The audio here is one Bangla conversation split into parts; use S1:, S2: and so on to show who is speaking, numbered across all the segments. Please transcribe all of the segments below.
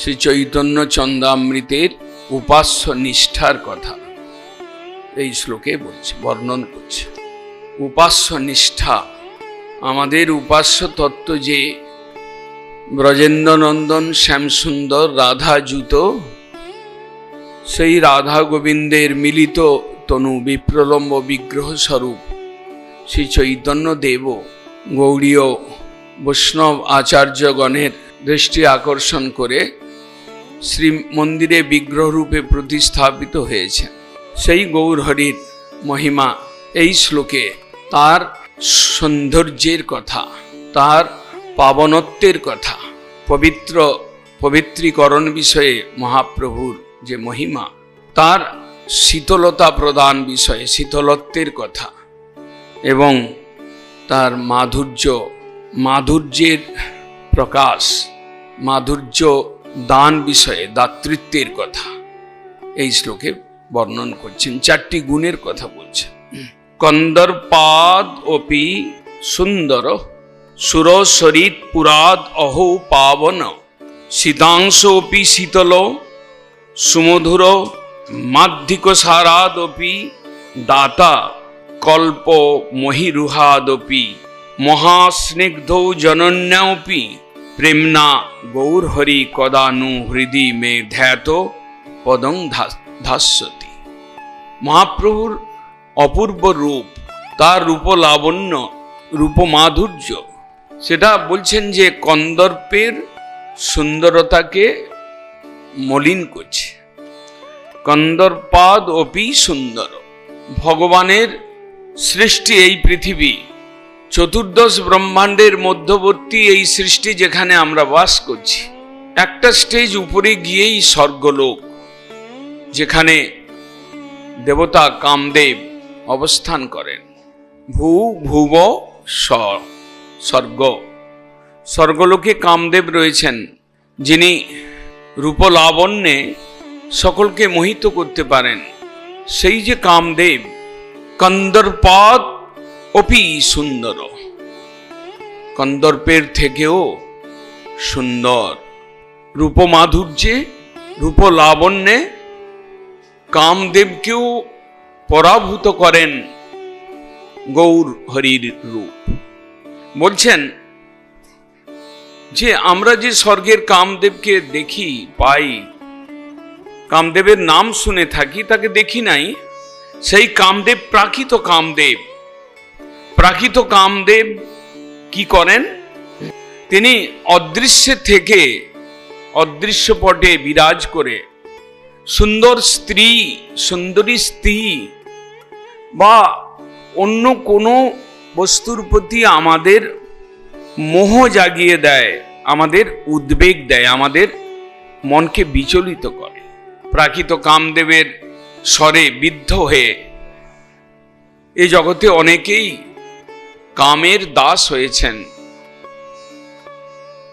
S1: শ্রী চৈতন্য চন্দ্রামৃতের উপাস্য নিষ্ঠার কথা এই শ্লোকে বলছে, বর্ণন করছে। উপাস্য নিষ্ঠা, আমাদের উপাস্য তত্ত্ব যে ব্রজেন্দ্রনন্দন শ্যামসুন্দর রাধাযুত, সেই রাধা গোবিন্দের মিলিত তনু বিপ্রলম্ব বিগ্রহ স্বরূপ শ্রী চৈতন্য দেব গৌড়ীয় বৈষ্ণব আচার্যগণের দৃষ্টি আকর্ষণ করে শ্রী মন্দিরে বিগ্রহ রূপে প্রতিস্থাপিত হয়েছে। সেই গৌরহরির মহিমা এই শ্লোকে তার সৌন্দর্যের কথা, তার পাবনত্বের কথা, পবিত্রীকরণ বিষয়ে মহাপ্রভুর যে মহিমা, তার শীতলতা প্রদান বিষয়ে শীতলত্বের কথা এবং তার মাধুর্যের প্রকাশ, মাধুর্য দান বিষয়ে দাতৃত্বের কথা এই শ্লোকে বর্ণন করছেন। চারটি গুণের কথা বলছেন। কন্দর্পাদ অপি সুন্দর সুরসরিত পুরাদ অহো পাবন শীতাংশ অপি শীতল সুমধুর মাধ্যিক সারাদপি দাতা কল্প মহিরুহাদপি মহাস্নিগ্ধ জনন্যাপি প্রেমনা গৌরহরি কদানু হৃদি মে ধ্যাত পদং ধাস্যতি। মহাপ্রভুর অপূর্ব রূপ, তার রূপলাবণ্য, রূপমাধুর্য, সেটা বলছেন যে কন্দর্পের সুন্দরতাকে মলিন করছে। কন্দর্পাদ অপি সুন্দর, ভগবানের সৃষ্টি এই পৃথিবী, চতুর্দশ ব্রহ্মাণ্ডের মধ্যবর্তী এই সৃষ্টি যেখানে আমরা বাস করছি, একটা স্টেজ উপরে গিয়েই স্বর্গলোক, যেখানে দেবতা কামদেব অবস্থান করেন। ভুব স্বর্গ, স্বর্গলোকে কামদেব রয়েছেন, যিনি রূপলাবণ্যে সকলকে মোহিত করতে পারেন। সেই যে কামদেব, কন্দর্পাদ অপি সুন্দর, কন্দর্পের থেকেও সুন্দর রূপমাধুর্যে, রূপলাবণ্যে কামদেবকেও পরাভূত করেন গৌর হরির রূপ। বলছেন যে আমরা যে স্বর্গের কামদেবকে দেখি, পাই, কামদেবের নাম শুনে থাকি, তাকে দেখি নাই। সেই কামদেব প্রাকৃত কামদেব। প্রাকৃত কামদেব কি করেন? তিনি অদৃশ্যে থেকে অদৃশ্য পটে বিরাজ করে সুন্দরী স্ত্রী বা অন্য কোনো বস্তুর প্রতি আমাদের মোহ জাগিয়ে দেয়, আমাদের উদ্বেগ দেয়, আমাদের মনকে বিচলিত করে। প্রাকৃত কামদেবের স্বরে বিদ্ধ হয়ে এ জগতে অনেকেই কামের দাস হয়েছেন।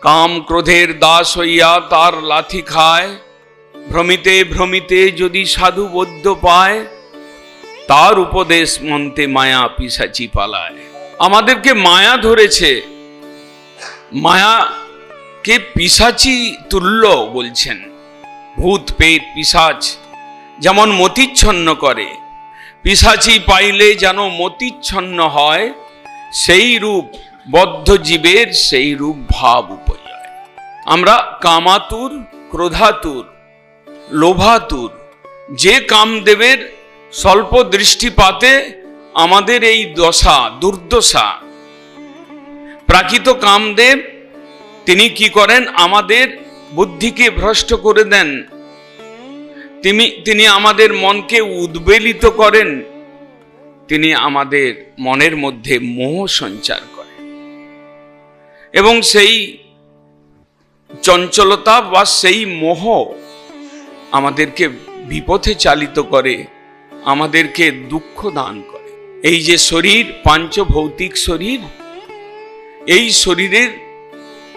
S1: কাম ক্রোধের দাস হইয়া তার লাথি খায়, ভ্রমিতে ভ্রমিতে যদি সাধু বৌদ্ধ পায়, তার উপদেশ মন্তে মায়া পিশাচি পালায়। আমাদেরকে মায়া ধরেছে, মায়াকে পিশাচি তুল্য বলছেন। ভূত পেট পিশাচ যেমন মতিচ্ছন্ন করে, পিশাচি পাইলে যেন মতিচ্ছন্ন হয়, সেই রূপ বদ্ধ জীবের সেই রূপ ভাব উপজয়। আমরা কামাতুর, ক্রোধাতুর, লোভাতুর। যে কামদেবের স্বল্প দৃষ্টিপাতে আমাদের এই দশা, দুর্দশা। প্রাকৃত কামদেব তিনি কি করেন? আমাদের বুদ্ধিকে ভ্রষ্ট করে দেন, তিনি আমাদের মনকে উদ্বেলিত করেন, তিনি আমাদের মনের মধ্যে মোহ সঞ্চার করেন এবং সেই চঞ্চলতা বা সেই মোহ আমাদেরকে বিপথে চালিত করে, আমাদেরকে দুঃখ দান করে। এই যে শরীর, পাঞ্চভৌতিক শরীর, এই শরীরের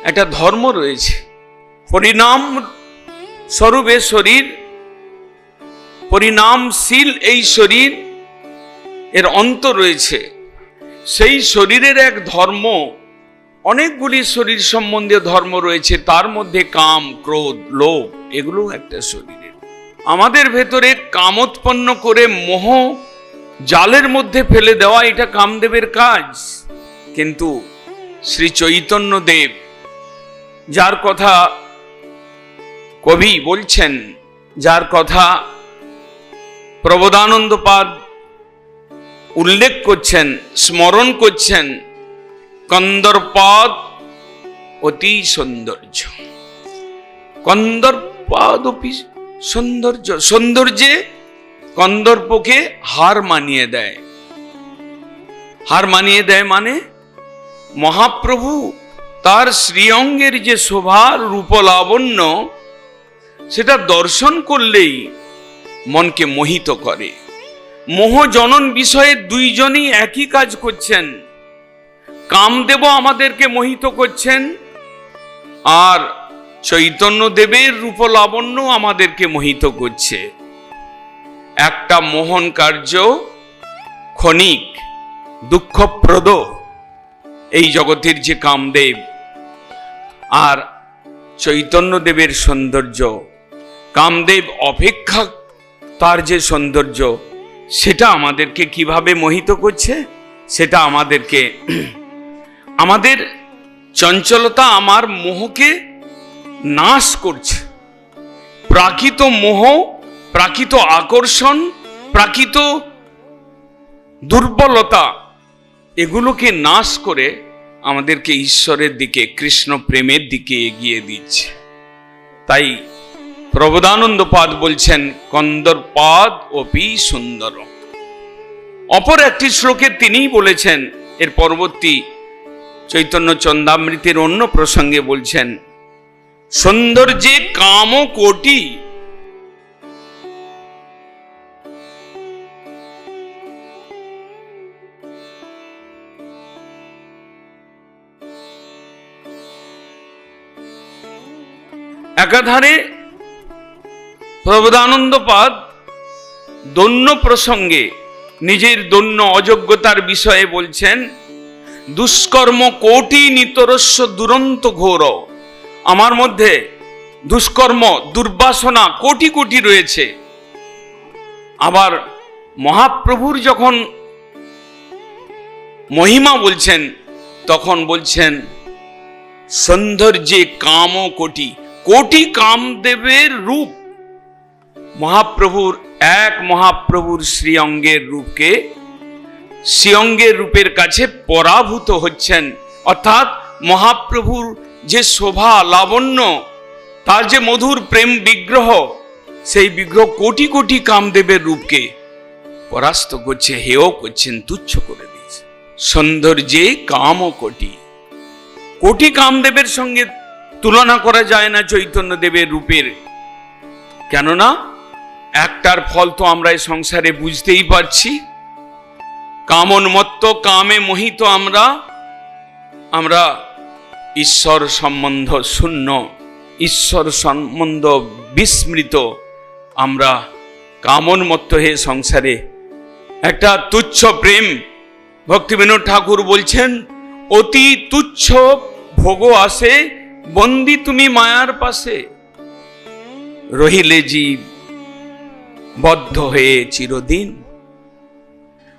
S1: একটা ধর্ম রয়েছে। পরিণাম স্বরূপে শরীর, পরিণামশীল এই শরীর, এর অন্ত রয়েছে। সেই শরীরের এক ধর্ম, অনেকগুলি শরীর সম্বন্ধীয় ধর্ম রয়েছে, তার মধ্যে কাম, ক্রোধ, লোভ এগুলো একটা শরীরের। আমাদের ভেতরে কামোৎপন্ন করে মোহ জালের মধ্যে ফেলে দেওয়া, এটা কামদেবের কাজ। কিন্তু শ্রী চৈতন্য দেব, যার কথা কবি বলছেন, যার কথা প্রবোধানন্দপাদ উল্লেখ করছেন, স্মরণ করছেন, কন্দর্পাদ অতি সৌন্দর্য। কন্দর্পাদ অতি সৌন্দর্য, সৌন্দর্যে কন্দর্পকে হার মানিয়ে দেয়। হার মানিয়ে দেয় মানে মহাপ্রভু তার শ্রীঅঙ্গের যে শোভার রূপলাবণ্য, সেটা দর্শন করলেই মনকে মোহিত করে। মোহ জনন বিষয়ে দুইজনই একই কাজ করছেন। কামদেব আমাদেরকে মোহিত করছেন, আর চৈতন্য দেবের রূপলাবণ্য আমাদেরকে মোহিত করছে। একটা মোহন কার্য ক্ষণিক, দুঃখপ্রদ এই জগতের যে কামদেব, আর চৈতন্য দেবের সৌন্দর্য, কামদেব অপেক্ষা তার যে সৌন্দর্য, সেটা আমাদেরকে কিভাবে মোহিত করছে, সেটা আমাদেরকে, আমাদের চঞ্চলতা, আমার মোহকে নাশ করছে। প্রাকৃত মোহ, প্রাকৃত আকর্ষণ, প্রাকৃত দুর্বলতা, এগুলোকে নাশ করে আমাদেরকে ঈশ্বরের দিকে, কৃষ্ণ প্রেমের দিকে এগিয়ে দিচ্ছে। তাই প্রবোধানন্দপাদ বলছেন, কন্দর্পাদ অপি সুন্দর। অপর একটি শ্লোকে তিনিই বলেছেন, এর পরবর্তী চৈতন্য চন্দামৃতের অন্য প্রসঙ্গে বলছেন, সৌন্দর্যে কাম কোটি। একাধারে প্রবোধানন্দপাদ দৈন্য প্রসঙ্গে নিজের দৈন্য অযোগ্যতার বিষয়ে বলছেন, দুষ্কর্ম কোটি নিতরস্য দুরন্ত ঘোর। আমার মধ্যে দুষ্কর্ম, দুর্বাসনা কোটি কোটি রয়েছে। আবার মহাপ্রভুর যখন মহিমা বলছেন, তখন বলছেন সৌন্দর্যে কাম কোটি। কোটি কামদেবের রূপ, মহাপ্রভুর এক মহাপ্রভুর শ্রীঅঙ্গের রূপকে, শ্রীঅঙ্গের রূপের কাছে পরাভূত হচ্ছেন। অর্থাৎ মহাপ্রভুর যে শোভা লাবণ্য, তার যে মধুর প্রেম বিগ্রহ, সেই বিগ্রহ কোটি কোটি কামদেবের রূপকে পরাস্ত করছে, হেয় করছেন, তুচ্ছ করে দিচ্ছে। সৌন্দর্যে কাম কোটি। কোটি কামদেবের সঙ্গে তুলনা করা যায় না চৈতন্য দেবের রূপের। কেননা একটার ফল তো আমরা এই সংসারে বুঝতেই পারছি। কামোন্মত্ত, কামে মোহিত আমরা ঈশ্বর সম্বন্ধ শূন্য, ঈশ্বর সম্বন্ধ বিস্মৃত। আমরা কামোন্মত্ত হয়ে সংসারে একটা তুচ্ছ প্রেম। ভক্তিবিনোদ ঠাকুর বলছেন, অতি তুচ্ছ ভোগ আসে, বন্দি তুমি মায়ার পাশে, রহিলে জীব বদ্ধ হয়ে চিরদিন।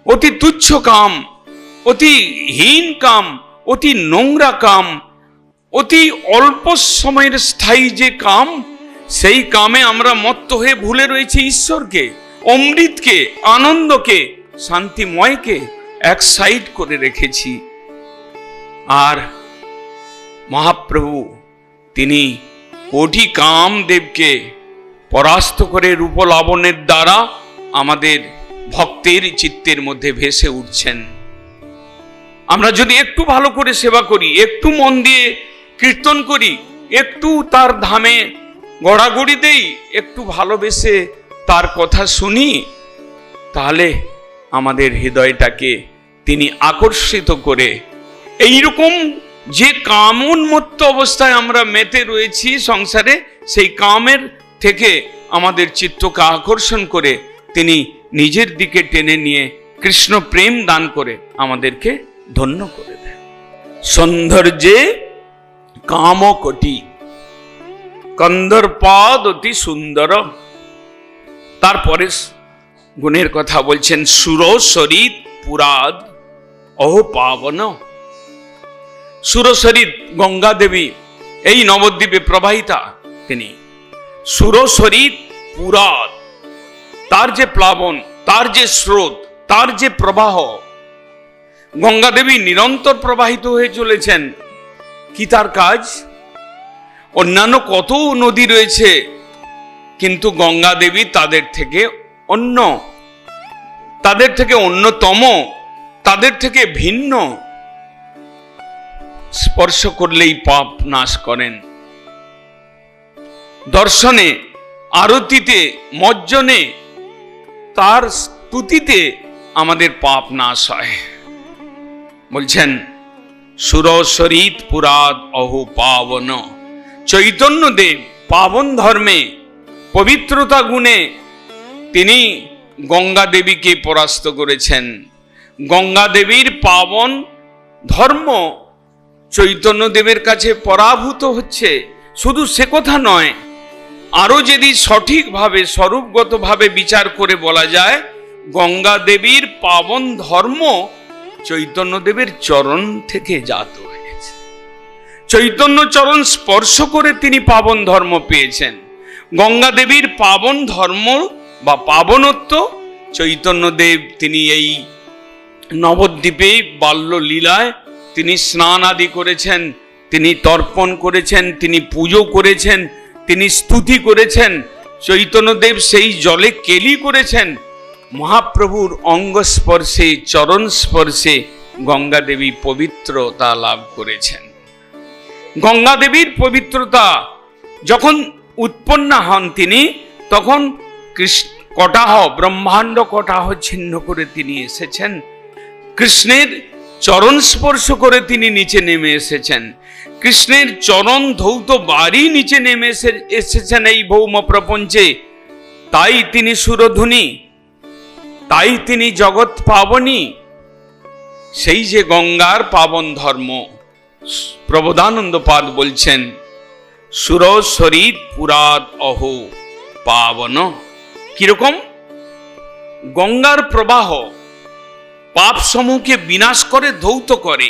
S1: অতি তুচ্ছ কাম, অতি হীন কাম, অতি নোংরা কাম, অতি অল্প সময়ের স্থায়ী যে কাম, সেই কামে আমরা মত্ত হয়ে ভুলে রয়েছি ঈশ্বরকে, অমৃতকে, আনন্দকে, শান্তিময়কে এক সাইড করে রেখেছি। আর মহাপ্রভু তিনি কোটি কামদেবকে পরাস্ত করে রূপলাবণের দ্বারা আমাদের ভক্তের চিত্তের মধ্যে ভেসে উঠছেন। আমরা যদি একটু ভালো করে সেবা করি, একটু মন দিয়ে কীর্তন করি, একটু তার ধামে গড়াগড়ি দেই, একটু ভালোবেসে তার কথা শুনি, তাহলে আমাদের হৃদয়টাকে তিনি আকর্ষিত করে এইরকম যে কামোন্মত্ত অবস্থায় আমরা মেতে রয়েছি সংসারে, সেই কামের থেকে আমাদের চিত্তকে আকর্ষণ করে তিনি নিজের দিকে টেনে নিয়ে কৃষ্ণ প্রেম দান করে আমাদেরকে ধন্য করে দেয়। সৌন্দর্যে কামকটি কন্দর্পাদ অতি সুন্দর। তারপরে গুণের কথা বলছেন, সুরসরিত পুরাদ অহো পাবন। সুরসরিত গঙ্গা দেবী এই নবদ্বীপে প্রবাহিতা, তিনি সুরসরিত পুরাদ, তার যে প্লাবন, তার যে স্রোত, তার যে প্রবাহ, গঙ্গা দেবী নিরন্তর প্রবাহিত হয়ে চলেছেন। কি তার কাজ? অন্যান্য কত নদী রয়েছে, কিন্তু গঙ্গা দেবী তাদের থেকে অন্য, তাদের থেকে অন্যতম, তাদের থেকে ভিন্ন। স্পর্শ করলেই পাপ নাশ করেন। দর্শনে, আরতিতে, মজ্জনে, তার স্তুতিতে আমাদের পাপ নাশ হয়। বলছেন সুরসরিত পুরাদ অহো পাবন। চৈতন্যদেব পাবন ধর্মে, পবিত্রতা গুণে তিনি গঙ্গা দেবীকে পরাস্ত করেছেন। গঙ্গা দেবীর পাবন ধর্ম চৈতন্যদেবের কাছে পরাভূত হচ্ছে। শুধু সে কথা নয়, আরো যদি সঠিকভাবে স্বরূপগতভাবে বিচার করে বলা যায়, গঙ্গা দেবীর পাবন ধর্ম চৈতন্যদেবের চরণ থেকে জাত হয়েছে। চৈতন্য চরণ স্পর্শ করে তিনি পাবন ধর্ম পেয়েছেন। গঙ্গা দেবীর পাবন ধর্ম বা পাবনত্ব চৈতন্যদেব তিনি এই নবদ্বীপে বাল্য লীলায় তিনি স্নান আদি করেছেন, তিনি তর্পণ করেছেন, তিনি পুজো করেছেন, তিনি স্তুতি করেছেন। চৈতন্যদেব সেই জলে কেলি করেছেন। মহাপ্রভুর অঙ্গ স্পর্শে, চরণ স্পর্শে গঙ্গা দেবী পবিত্রতা লাভ করেছেন। গঙ্গা দেবীর পবিত্রতা যখন উৎপন্ন হন তিনি, তখন কটাহ, ব্রহ্মাণ্ড কটাহ ছিন্ন করে তিনি এসেছেন। কৃষ্ণের চরণ স্পর্শ করে তিনি নিচে নেমে এসেছেন। কৃষ্ণের চরণ ধৌত বাড়ি নিচে নেমে এসেছেন এই ভৌম প্রপঞ্চে। তাই তিনি সুরধুনী, তাই তিনি জগৎ পাবনী। সেই যে গঙ্গার পাবন ধর্ম, প্রবোধানন্দ পাদ বলছেন সুরসরিত পুরাদ অহো পাবন। কিরকম? গঙ্গার প্রবাহ পাপ সমূহকে বিনাশ করে, ধৌত করে।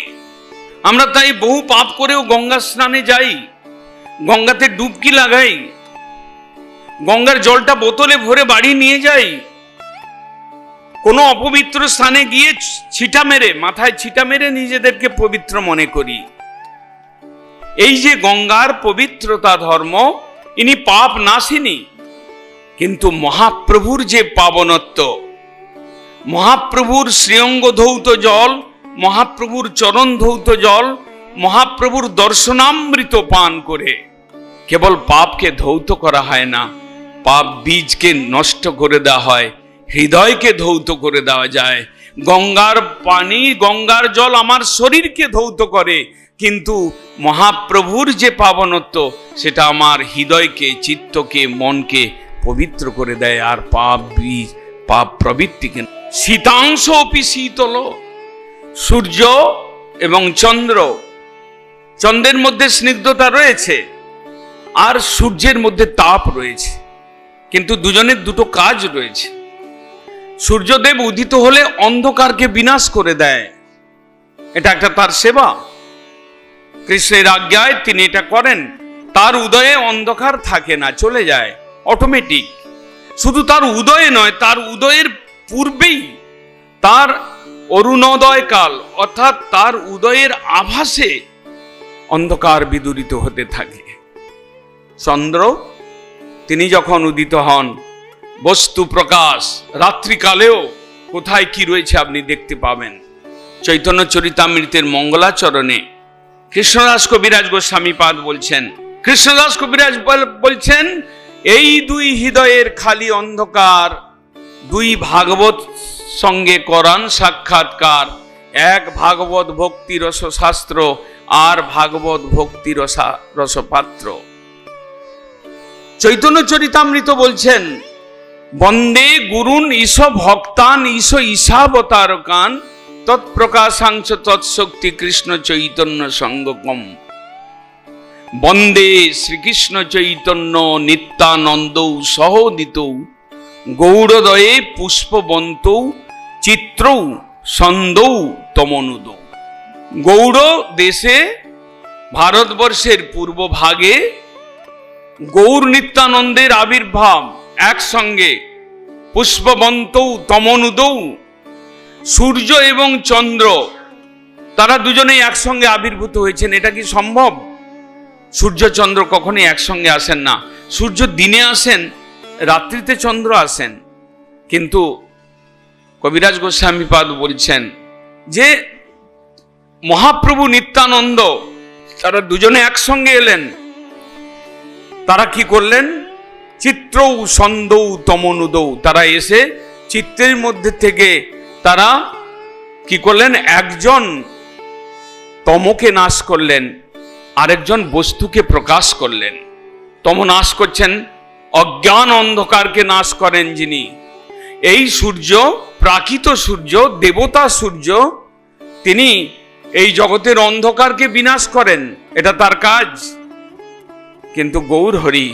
S1: আমরা তাই বহু পাপ করেও গঙ্গা স্নানে যাই, গঙ্গাতে ডুবকি লাগাই, গঙ্গার জলটা বোতলে ভরে বাড়ি নিয়ে যাই। কোনো অপবিত্র স্থানে গিয়ে ছিটা মেরে, মাথায় ছিটা মেরে নিজেদেরকে পবিত্র মনে করি। এই যে গঙ্গার পবিত্রতা ধর্ম, ইনি পাপ নাশিনী। কিন্তু মহাপ্রভুর যে পাবনত্ব, মহাপ্রভুর শ্রীঅঙ্গ ধৌত জল, মহাপ্রভুর চরণ ধৌত জল, মহাপ্রভুর দর্শনামৃত পান করে কেবল পাপকে ধৌত করা হয় না, পাপ বীজকে নষ্ট করে দেওয়া হয়, হৃদয়কে ধৌত করে দেওয়া যায়। গঙ্গার পানি, গঙ্গার জল আমার শরীরকে ধৌত করে, কিন্তু মহাপ্রভুর যে পাবনত্ব সেটা আমার হৃদয়কে, চিত্তকে, মনকে পবিত্র করে দেয়। আর পাপ বীজ, পাপ প্রবৃত্তিকে। শীতাংশ অপি শীতল। সূর্য এবং চন্দ্র, চন্দ্রের মধ্যে স্নিগ্ধতা রয়েছে আর সূর্যের মধ্যে তাপ রয়েছে, কিন্তু দুজনের দুটো কাজ রয়েছে। সূর্যদেব উদিত হলে অন্ধকারকে বিনাশ করে দেয়, এটা একটা তার সেবা। কৃষ্ণের আজ্ঞায় তিনি এটা করেন। তার উদয়ে অন্ধকার থাকে না, চলে যায় অটোমেটিক। শুধু তার উদয়ে নয়, তার উদয়ের পূর্বেই, তার অরুণোদয় কাল অর্থাৎ তার উদয়ের আভাসে অন্ধকার বিদূরিত হতে থাকে। চন্দ্র তিনি যখন উদিত হন, বস্তু প্রকাশ, রাত্রিকালেও কোথায় কি রয়েছে আপনি দেখতে পাবেন। চৈতন্য চরিতামৃতের মঙ্গলাচরণে কৃষ্ণদাস কবিরাজ গোস্বামী পাদ বলছেন, কৃষ্ণদাস কবিরাজ বলছেন, এই দুই হৃদয়ের খালি অন্ধকার, দুই ভাগবত সঙ্গে করান সাক্ষাৎকার, এক ভাগবত ভক্তি রস শাস্ত্র আর ভাগবত ভক্তি রসপাত্র। চৈতন্য চরিতামৃত বলছেন, বন্দে গুরুন ঈশ ভক্তান ঈশ ঈশাবতারকান তৎপ্রকাশাংশ তৎশক্তি কৃষ্ণ চৈতন্য সঙ্গকম বন্দে শ্রীকৃষ্ণ চৈতন্য নিত্যানন্দৌ সহোদিতৌ গৌড়দয়ে পুষ্পবন্তৌ চিত্রৌ ছন্দৌ তমনুদৌ। গৌড় দেশে ভারতবর্ষের পূর্ব ভাগে গৌর নিত্যানন্দের আবির্ভাব একসঙ্গে, পুষ্পবন্তৌ তমনুদৌ, সূর্য এবং চন্দ্র তারা দুজনেই একসঙ্গে আবির্ভূত হয়েছেন। এটা কি সম্ভব? সূর্য চন্দ্র কখনোই একসঙ্গে আসেন না। সূর্য দিনে আসেন, রাত্রিতে চন্দ্র আসেন। কিন্তু কবিরাজ গোস্বামীপাদ বলছেন যে মহাপ্রভু নিত্যানন্দ তারা দুজনে একসঙ্গে এলেন। তারা কি করলেন? চিত্রৌ ছন্দৌ তমনুদৌ, তারা এসে চিত্রের মধ্যে থেকে তারা কি করলেন? একজন তমকে নাশ করলেন, আরেকজন বস্তুকে প্রকাশ করলেন। তম নাশ করছেন, অজ্ঞান অন্ধকারকে নাশ করেন যিনি। এই সূর্য প্রাকৃত সূর্য, দেবতা সূর্য, তিনি এই জগতের অন্ধকারকে বিনাশ করেন, এটা তার কাজ। কিন্তু গৌর হরি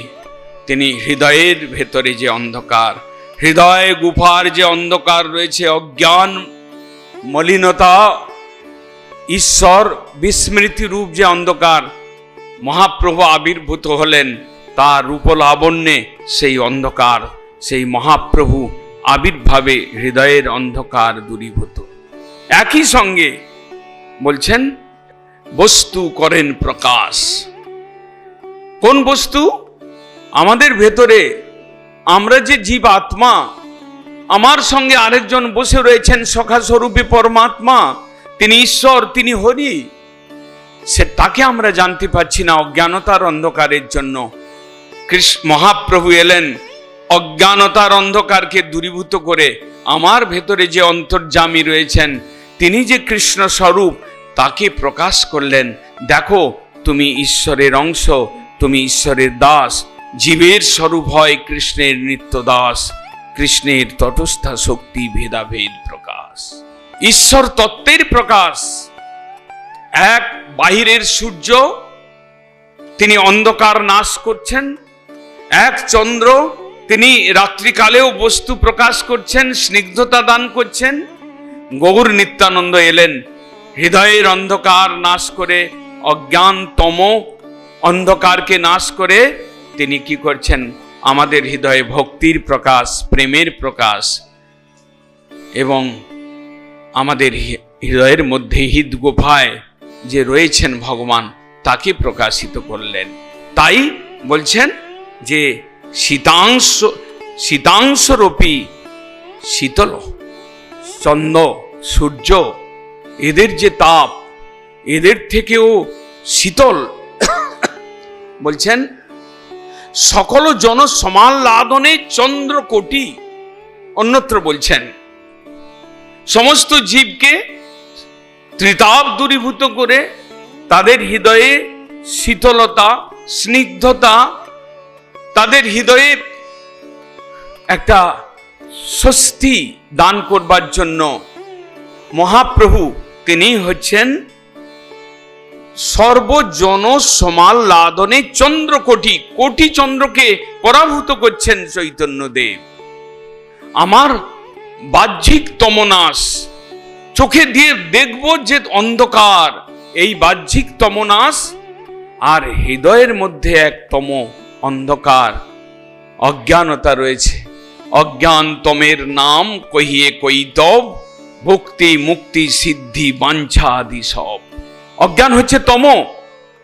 S1: তিনি হৃদয়ের ভেতরে যে অন্ধকার, হৃদয় গুফার যে অন্ধকার রয়েছে, অজ্ঞান মলিনতা, ঈশ্বর বিস্মৃতি রূপ যে অন্ধকার, মহাপ্রভু আবির্ভূত হলেন তার রূপলাবণ্যে সেই অন্ধকার, সেই মহাপ্রভু আবির্ভাবে হৃদয়ের অন্ধকার দূরীভূত। একই সঙ্গে বলছেন বস্তু করেন প্রকাশ। কোন বস্তু? আমাদের ভেতরে আমরা যে জীব আত্মা, আমার সঙ্গে আরেকজন বসে রয়েছেন সখা স্বরূপে পরমাত্মা, তিনি ঈশ্বর, তিনি হরি। সে তাকে আমরা জানতে পারছি না অজ্ঞানতার অন্ধকারের জন্য। মহাপ্রভু এলেন অজ্ঞানতার অন্ধকারকে দূরীভূত করে আমার ভেতরে যে অন্তর্যামী রয়েছেন, তিনি যে কৃষ্ণ স্বরূপ, তাকে প্রকাশ করলেন। দেখো, তুমি ঈশ্বরের অংশ, তুমি ঈশ্বরের দাস। জীবের স্বরূপ হয় কৃষ্ণের নিত্য দাস, কৃষ্ণের তটস্থা শক্তি ভেদাভেদ প্রকাশ, ঈশ্বর তত্ত্বের প্রকাশ। এক বাহিরের সূর্য, তিনি অন্ধকার নাশ করছেন। এক চন্দ্র, তিনি রাত্রিকালেও বস্তু প্রকাশ করছেন, স্নিগ্ধতা দান করছেন। গৌর নিত্যানন্দ এলেন হৃদয়ের অন্ধকার নাশ করে, অজ্ঞান তম অন্ধকারকে নাশ করে তিনি কি করছেন? আমাদের হৃদয়ে ভক্তির প্রকাশ, প্রেমের প্রকাশ, এবং আমাদের হৃদয়ের মধ্যে হৃদ গুফায় যে রয়েছেন ভগবান, তাকে প্রকাশিত করলেন। তাই বলছেন যে শীতাংশরূপী শীতল চন্দ্র সূর্য, এদের যে তাপ, এদের থেকেও শীতল। বলছেন সকল জন সমান লাদনে চন্দ্রকোটি। অন্যত্র বলছেন সমস্ত জীবকে ত্রিতাপ দূরীভূত করে তাদের হৃদয়ে শীতলতা, স্নিগ্ধতা, তাদের হৃদয়ে একটা স্বস্তি দান করবার জন্য মহাপ্রভু তিনি হচ্ছেন সর্বজন সমাল লাদনে চন্দ্রকোটি, কোটি চন্দ্রকে পরাভূত করছেন চৈতন্যদেব। আমার বাহ্যিক তমনাশ, চোখে দিয়ে দেখব যে অন্ধকার, এই বাহ্যিক তমনাশ, আর হৃদয়ের মধ্যে এক তম অন্ধকার অজ্ঞানতা রয়েছে। অজ্ঞান তমের নাম কহিয়ে কৈতব, ভক্তি মুক্তি সিদ্ধি বাঞ্ছা আদি সব। অজ্ঞান হচ্ছে তম।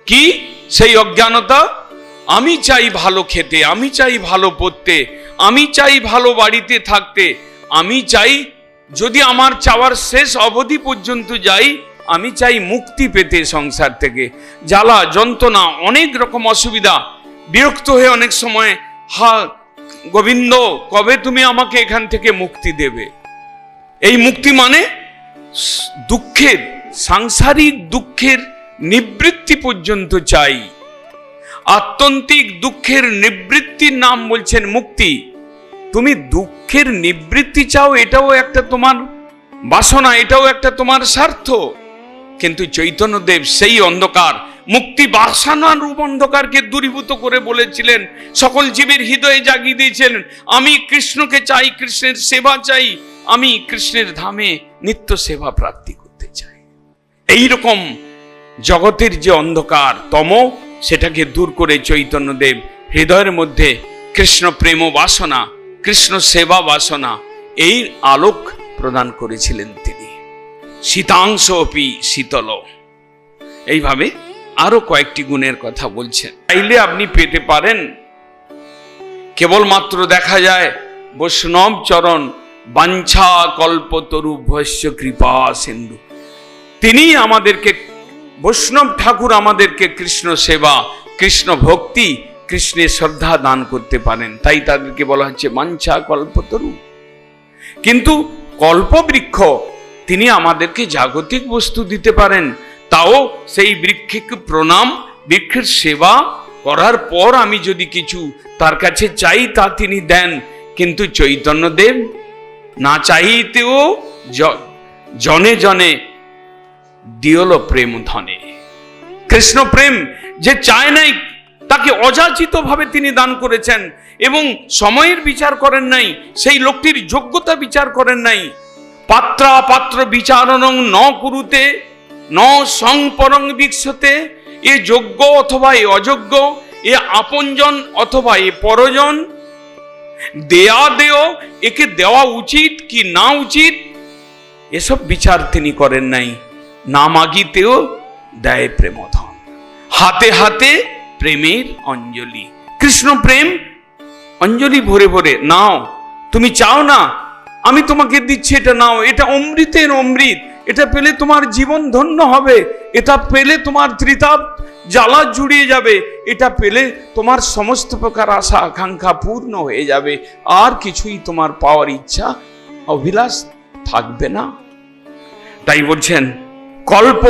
S1: কি সেই অজ্ঞানতা? আমি চাই ভালো খেতে, আমি চাই ভালো পড়তে, আমি চাই ভালো বাড়িতে থাকতে, আমি চাই যদি আমার চাওয়ার শেষ অবধি পর্যন্ত যাই, আমি চাই মুক্তি পেতে সংসার থেকে, জ্বালা যন্ত্রণা, অনেক রকম অসুবিধা। বিরক্ত হয়ে অনেক সময়, হা গোবিন্দ, কবে তুমি আমাকে এখান থেকে মুক্তি দেবে? এই মুক্তি মানে দুঃখের, সাংসারিক দুঃখের নিবৃত্তি পর্যন্ত চাই। আত্যন্তিক দুঃখের নিবৃত্তির নাম বলছেন মুক্তি। তুমি দুঃখের নিবৃত্তি চাও, এটাও একটা তোমার বাসনা এটাও একটা তোমার স্বার্থ। কিন্তু চৈতন্যদেব সেই অন্ধকার, মুক্তি বাসনা রূপ অন্ধকারকে দূরীভূত করে বলেছিলেন, সকল জীবের হৃদয়ে জাগিয়ে দিয়েছিলেন, আমি কৃষ্ণকে চাই, কৃষ্ণের সেবা চাই, আমি কৃষ্ণের ধামে নিত্য সেবা প্রাপ্তি করতে চাই। এইরকম জগতের যে অন্ধকার তম, সেটাকে দূর করে চৈতন্যদেব হৃদয়ের মধ্যে কৃষ্ণ প্রেম বাসনা, কৃষ্ণ সেবা বাসনা, এই আলোক প্রদান করেছিলেন তিনি। শীতাংশ অপি শীতল, এইভাবে আরো কয়েকটি গুণের কথা বলছেন। চাইলে আপনি পেতে পারেন। কেবলমাত্র দেখা যায় বৈষ্ণব চরণ বাঞ্ছা কল্পতরু ভস্য কৃপা সিন্ধু, তিনি আমাদেরকে, বৈষ্ণব ঠাকুর আমাদেরকে কৃষ্ণ সেবা, কৃষ্ণ ভক্তি, কৃষ্ণের শ্রদ্ধা দান করতে পারেন, তাই তাদেরকে বলা হচ্ছে বাঞ্ছা কল্পতরু। কিন্তু কল্পবৃক্ষ তিনি আমাদেরকে জাগতিক বস্তু দিতে পারেন, তাও সেই বৃক্ষকে প্রণাম, বৃক্ষের সেবা করার পর আমি যদি কিছু তার কাছে চাই তা তিনি দেন। কিন্তু চৈতন্যদেব না চাইতেও জনে জনে দিয়ল প্রেম ধনে। কৃষ্ণ প্রেম যে চায় নাই তাকে অযাচিত ভাবে তিনি দান করেছেন, এবং সময়ের বিচার করেন নাই, সেই লোকটির যোগ্যতা বিচার করেন নাই। পাত্রা পাত্র বিচারণং ন কুরুতে ন সংপরং বিক্ষতে, এ যোগ্য অথবা এ অযোগ্য, এ আপনজন অথবা এ পরজন, দেয়া দেও, একে দেওয়া উচিত কি না উচিত, এসব বিচার তিনি করেন নাই। না মাগিতেও দেয় প্রেমধন, হাতে হাতে প্রেমের অঞ্জলি। কৃষ্ণ প্রেম অঞ্জলি ভরে ভরে নাও, তুমি চাও না আমি তোমাকে দিচ্ছি, এটা নাও, এটা অমৃতের অমৃত, এটা পেলে তোমার জীবন ধন্য হবে, এটা পেলে তোমার ত্রিতাপ জ্বালা জুড়িয়ে যাবে, এটা পেলে তোমার সমস্ত প্রকার আশা আকাঙ্ক্ষা পূর্ণ হয়ে যাবে, আর কিছুই তোমার পাওয়ার ইচ্ছা অভিলাষ থাকবে না। তাই বলছেন কল্প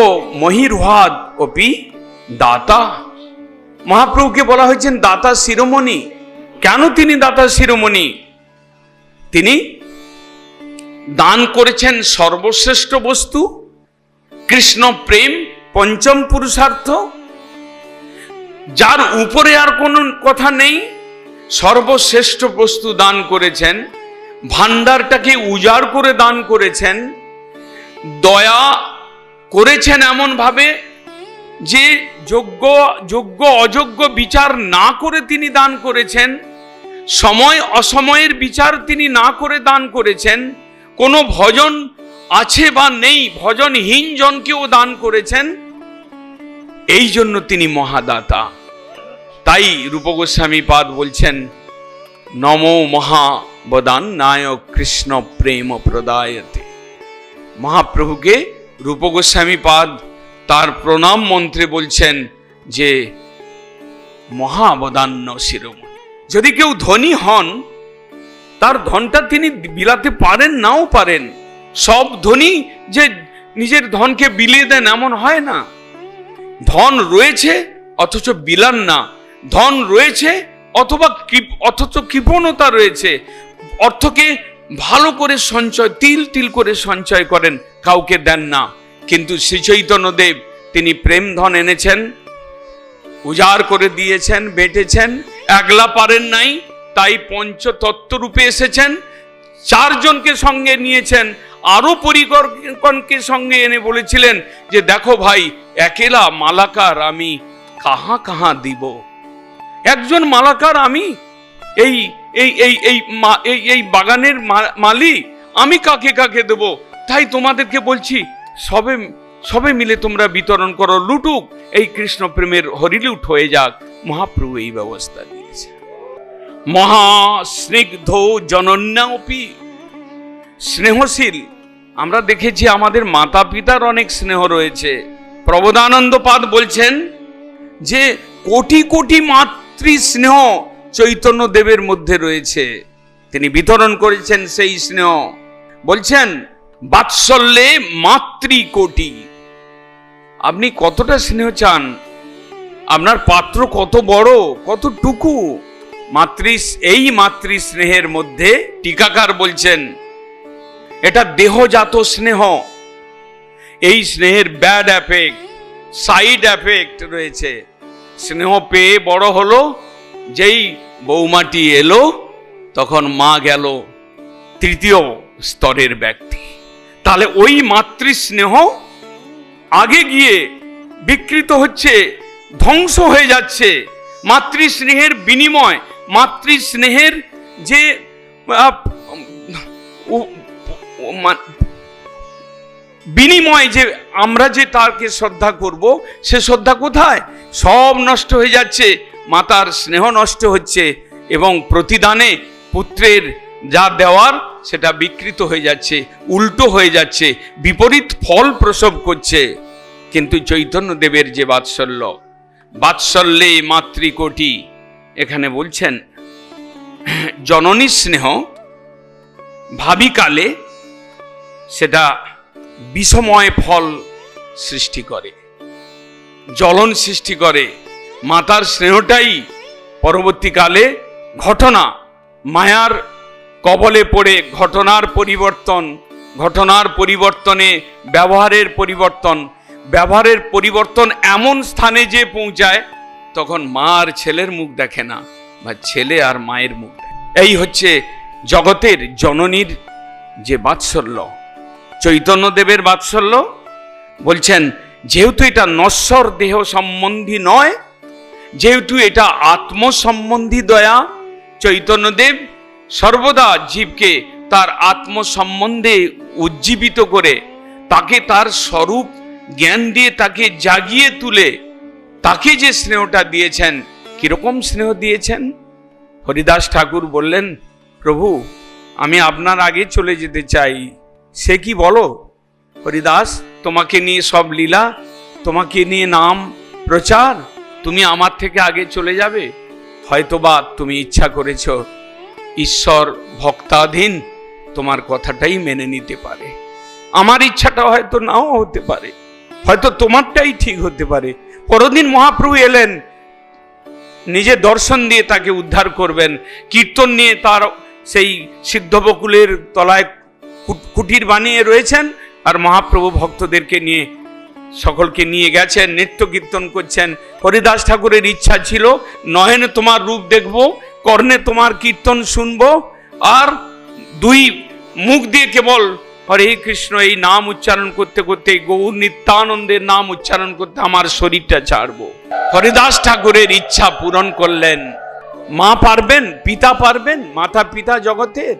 S1: মহিরহাদ অপি দাতা। মহাপ্রভুকে বলা হয়েছেন দাতা শিরোমণি। কেন তিনি দাতা শিরোমণি? তিনি দান করেছেন সর্বশ্রেষ্ঠ বস্তু, কৃষ্ণ প্রেম পঞ্চম পুরুষার্থ, যার উপরে আর কোনো কথা নেই। সর্বশ্রেষ্ঠ বস্তু দান করেছেন, ভান্ডারটাকে উজাড় করে দান করেছেন, দয়া করেছেন এমন ভাবে যে যোগ্য অযোগ্য বিচার না করে তিনি দান করেছেন, সময় অসময়ের বিচার তিনি না করে দান করেছেন, কোনো ভজন আছে বা নেই ভজনহীন জনকেও দান করেছেন। এই জন্য তিনি মহাদাতা। তাই রূপ গোস্বামী পাদ বলছেন নমো মহাবদান নায়ক কৃষ্ণ প্রেম প্রদায়তে। মহাপ্রভুকে রূপ গোস্বামী পাদ তার প্রণাম মন্ত্রে বলছেন যে মহাবদান্য শিরোমণি। যদি কেউ ধনী হন, তার ধনটা তিনি বিলাতে পারেন নাও পারেন। সব ধনী যে নিজের ধনকে বিলিয়ে দেন এমন হয় না। ধন রয়েছে অথচ বিলান না, ধন রয়েছে অথচ কৃপণতা রয়েছে, অর্থকে ভালো করে সঞ্চয়, তিল তিল করে সঞ্চয় করেন, কাউকে দেন না। কিন্তু শ্রী চৈতন্যদেব তিনি প্রেম ধন এনেছেন, উজাড় করে দিয়েছেন, বেটেছেন, একলা পারেন নাই, তাই পঞ্চতত্ত্ব রূপে এসেছেন, চারজনকে সঙ্গে নিয়েছেন, আরো পরিকরকে সঙ্গে এনে বলেছিলেন যে দেখো ভাই, একেলা মালাকার আমি কাহা কাহা দিব। একজন মালাকার আমি, এই এই এই এই এই বাগানের মালি, আমি কাকে কাকে দেব? তাই তোমাদেরকে বলছি সবে মিলে তোমরা বিতরণ করো, লুটুক, এই কৃষ্ণ প্রেমের হরিলুট হয়ে যাক। মহাপ্রভু এই ব্যবস্থা দিয়েছে। মহাস্নিগ্ধ জনন্যাপি, স্নেহশীল। আমরা দেখেছি আমাদের মাতা পিতার অনেক স্নেহ রয়েছে। প্রবোধানন্দ পাদ বলছেন যে কোটি কোটি মাতৃ স্নেহ চৈতন্য দেবের মধ্যে রয়েছে, তিনি বিতরণ করেছেন সেই স্নেহ। বলছেন বাৎসল্যে মাতৃকোটি। আপনি কতটা স্নেহ চান, আপনার পাত্র কত বড় কতটুকু। এই মাতৃ স্নেহের মধ্যে টিকাকার বলছেন এটা দেহজাত স্নেহ। এই স্নেহের ব্যাড এফেক্ট, সাইড এফেক্ট রয়েছে। স্নেহ পেয়ে বড় হলো, যেই বৌমাটি এলো তখন মা গেল তৃতীয় স্তরের ব্যক্তি। তাহলে ওই মাতৃস্নেহ আগে গিয়ে বিকৃত হচ্ছে, ধ্বংস হয়ে যাচ্ছে। মাতৃস্নেহের বিনিময়, মাতৃস্নেহের যে বিনিময়, যে আমরা যে তাকে শ্রদ্ধা করব, সে শ্রদ্ধা কোথায়? সব নষ্ট হয়ে যাচ্ছে, মাতার স্নেহ নষ্ট হচ্ছে এবং প্রতিদানে পুত্রের যা দেওয়ার সেটা বিকৃত হয়ে যাচ্ছে, উল্টো হয়ে যাচ্ছে, বিপরীত ফল প্রসব করছে। কিন্তু চৈতন্যদেবের যে বাৎসল্য, বাৎসল্যে মাতৃকোটি, এখানে বলছেন জননী স্নেহ ভাবিকালে সেটা বিষময় ফল সৃষ্টি করে, জ্বলন সৃষ্টি করে। মাতার স্নেহটাই পরবর্তীকালে ঘটনা, মায়ার কবলে পড়ে ঘটনার পরিবর্তন, ঘটনার পরিবর্তনে ব্যবহারের পরিবর্তন, ব্যবহারের পরিবর্তন এমন স্থানে যে পৌঁছায় তখন মা আর ছেলের মুখ দেখে না, বা ছেলে আর মায়ের মুখ দেখে। এই হচ্ছে জগতের জননীর যে বাৎসল্য, চৈতন্যদেবের বাৎসল্য। বলছেন যেহেতু এটা নশ্বর দেহ সম্বন্ধী নয়, যেহেতু এটা আত্ম সম্বন্ধী দয়া, চৈতন্যদেব সর্বদা জীবকে তার আত্ম সম্বন্ধে উজ্জীবিত করে, তাকে তার স্বরূপ জ্ঞান দিয়ে তাকে জাগিয়ে তুলে তাকে যে স্নেহটা দিয়েছেন, কিরকম স্নেহ দিয়েছেন? হরিদাস ঠাকুর বললেন, প্রভু আমি আপনার আগে চলে যেতে চাই। সে কি বলো হরিদাস, তোমাকে নিয়ে সব লীলা, তোমাকে নিয়ে নাম প্রচার, তুমি আমার থেকে আগে চলে যাবে? হয়তোবা তুমি ইচ্ছা করেছ, ঈশ্বর ভক্তাধীন, তোমার কথাটাই মেনে নিতে পারে। আমার ইচ্ছাটা হয়তো নাও হতে পারে, হয়তো তোমারটাই ঠিক হতে পারে। পরদিন মহাপ্রভু এলেন, নিজে দর্শন দিয়ে তাকে উদ্ধার করবেন। কীর্তন নিয়ে তার সেই সিদ্ধবকুলের তলায় কুটির বানিয়ে রয়েছেন, আর মহাপ্রভু ভক্তদেরকে নিয়ে সকলকে নিয়ে গেছেন, নৃত্য কীর্তন করছেন। হরিদাস ঠাকুরের ইচ্ছা ছিল, নয়নে তোমার রূপ দেখব, কর্ণে তোমার কীর্তন শুনবো, আর দুই মুখ দিয়ে কেবল হরে কৃষ্ণ এই নাম উচ্চারণ করতে করতে, গৌর নিত্যানন্দের নাম উচ্চারণ করতে আমার শরীরটা ছাড়বো। হরিদাস ঠাকুরের ইচ্ছা পূরণ করলেন। মা পারবেন, পিতা পারবেন, মাতা পিতা জগতের।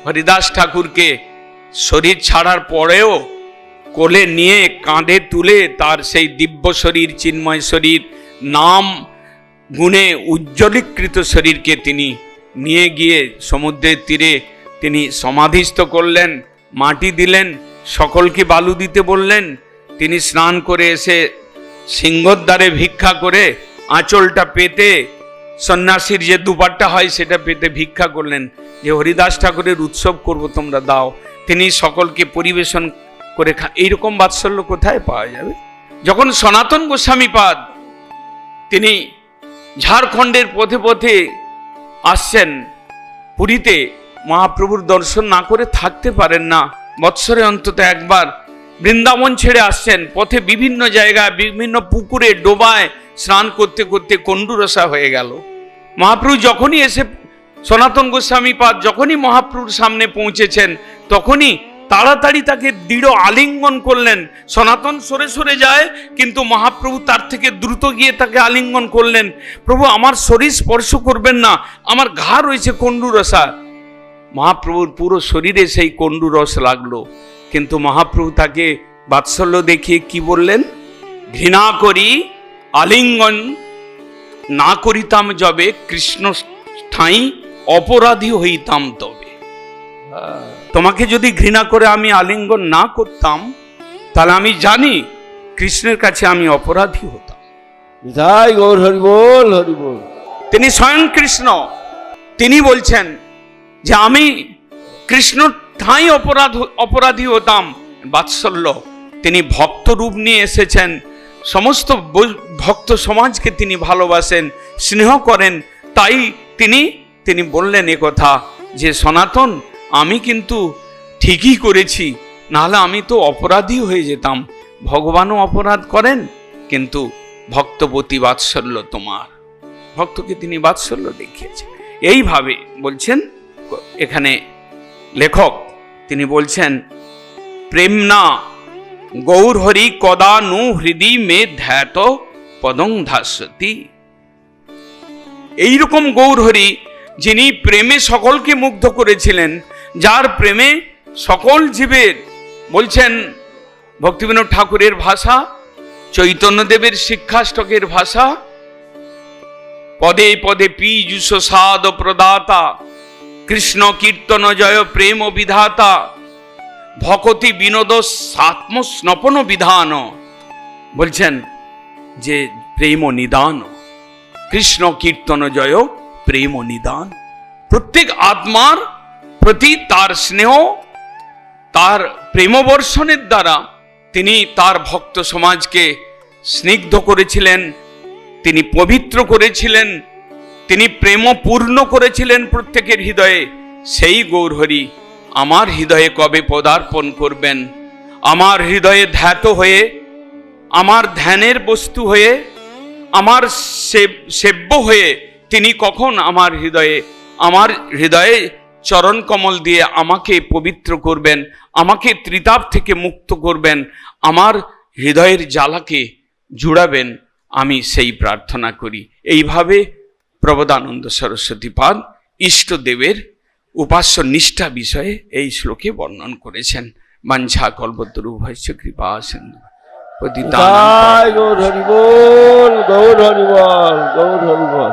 S1: হরিদাস ঠাকুরকে শরীর ছাড়ার পরেও কোলে নিয়ে কাঁধে তুলে তার সেই দিব্য শরীর, চিন্ময় শরীর, নাম গুণে উজ্জ্বলীকৃত শরীরকে তিনি নিয়ে গিয়ে সমুদ্রের তীরে তিনি সমাধিস্থ করলেন, মাটি দিলেন, সকলকে বালু দিতে বললেন। তিনি স্নান করে এসে সিংহদ্বারে ভিক্ষা করে আঁচলটা পেতে, সন্ন্যাসীর যে দুপাট্টা হয় সেটা পেতে ভিক্ষা করলেন, যে হরিদাস ঠাকুরের উৎসব করব, তোমরা দাও। তিনি সকলকে পরিবেশন করে এইরকম বাৎসল্য কোথায় পাওয়া যাবে? যখন সনাতন গোস্বামীপাদ তিনি ঝাড়খণ্ডের পথে পথে আসছেন পুরীতে, মহাপ্রভুর দর্শন না করে থাকতে পারেন না। বৎসরে অন্তত একবার বৃন্দাবন ছেড়ে আসছেন, পথে বিভিন্ন জায়গায় বিভিন্ন পুকুরে ডোবায় স্নান করতে করতে কণ্ডুরসা হয়ে গেল। মহাপ্রভু যখনই এসে, সনাতন গোস্বামীপাদ যখনই মহাপ্রভুর সামনে পৌঁছেছেন, তখনই তাড়াতাড়ি তাকে দৃঢ় আলিঙ্গন করলেন। সনাতন সরে সরে যায়, কিন্তু মহাপ্রভু তার থেকে দ্রুত গিয়ে তাকে আলিঙ্গন করলেন। প্রভু আমার শরীর স্পর্শ করবেন না, আমার ঘা রয়েছে কণ্ডুরসা। মহাপ্রভুর পুরো শরীরে সেই কণ্ডুরস লাগলো, কিন্তু মহাপ্রভু তাকে বাৎসল্য দেখিয়ে কি বললেন? ঘৃণা করি আলিঙ্গন না করিতাম যবে, কৃষ্ণ ঠাঁই অপরাধী হইতাম তবে। তোমাকে যদি ঘৃণা করে আমি আলিঙ্গন না করতাম, তাহলে আমি জানি কৃষ্ণের কাছে আমি অপরাধী হতাম।
S2: জয় গৌর হরি বল, হরি বল।
S1: তিনি স্বয়ং কৃষ্ণ, তিনি বলছেন যে আমি কৃষ্ণ ঠাঁই অপরাধী হতাম। বাৎসল্য, তিনি ভক্ত রূপ নিয়ে এসেছেন, সমস্ত ভক্ত সমাজকে তিনি ভালোবাসেন, স্নেহ করেন। তাই তিনি বললেন একথা যে সনাতন, আমি কিন্তু ঠিকই করেছি, নাহলে আমি তো অপরাধী হয়ে যেতাম। ভগবানও অপরাধ করেন, কিন্তু ভক্তপতি বাৎসল্য তোমার, ভক্তকে তিনি বাৎসল্য দেখিয়েছেন। এইভাবে বলছেন এখানে লেখক, তিনি বলছেন প্রেমনা গৌর হরি কদা নু হৃদি মে ধ্যাত পদং ধাস্যতি। এইরকম গৌর হরি যিনি প্রেমে সকলকে মুগ্ধ করেছিলেন, যার প্রেমে সকল জীবের, বলছেন ভক্তিবিনোদ ঠাকুরের ভাষা, চৈতন্যদেবের শিক্ষাষ্টকের ভাষা, পদে পদে পীযুষ সাদ প্রদাতা, কৃষ্ণ কীর্তন জয় প্রেম বিধাতা, ভকতি বিনোদ সাত্ম স্নপন বিধান, বলছেন যে প্রেম নিদান, কৃষ্ণ কীর্তন জয় প্রেম নিদান। প্রত্যেক আত্মার প্রতি তার স্নেহ, তার প্রেমবর্ষণের দ্বারা তিনি তার ভক্ত সমাজকে স্নিগ্ধ করেছিলেন, তিনি পবিত্র করেছিলেন, তিনি প্রেমপূর্ণ করেছিলেন প্রত্যেকের হৃদয়ে। সেই গৌরহরি আমার হৃদয়ে কবে পদার্পণ করবেন? আমার হৃদয়ে ধ্যাত হয়ে, আমার ধ্যানের বস্তু হয়ে, আমার সেব্য হয়ে তিনি কখন আমার হৃদয়ে চরণ কমল দিয়ে আমাকে পবিত্র করবেন, আমাকে ত্রিতাপ থেকে মুক্ত করবেন, আমার হৃদয়ের জ্বালাকে জুড়াবেন, আমি সেই প্রার্থনা করি। এইভাবে প্রবোধানন্দ সরস্বতী পাদ ইষ্টদেবের উপাস্য নিষ্ঠা বিষয়ে এই শ্লোকে বর্ণন করেছেন। বাঞ্ছা কল্পতরুভ্যশ্চ কৃপা সিন্ধু পতিতানাং
S2: গৌর হরি বল, গৌর হরি বল, গৌর হরি বল।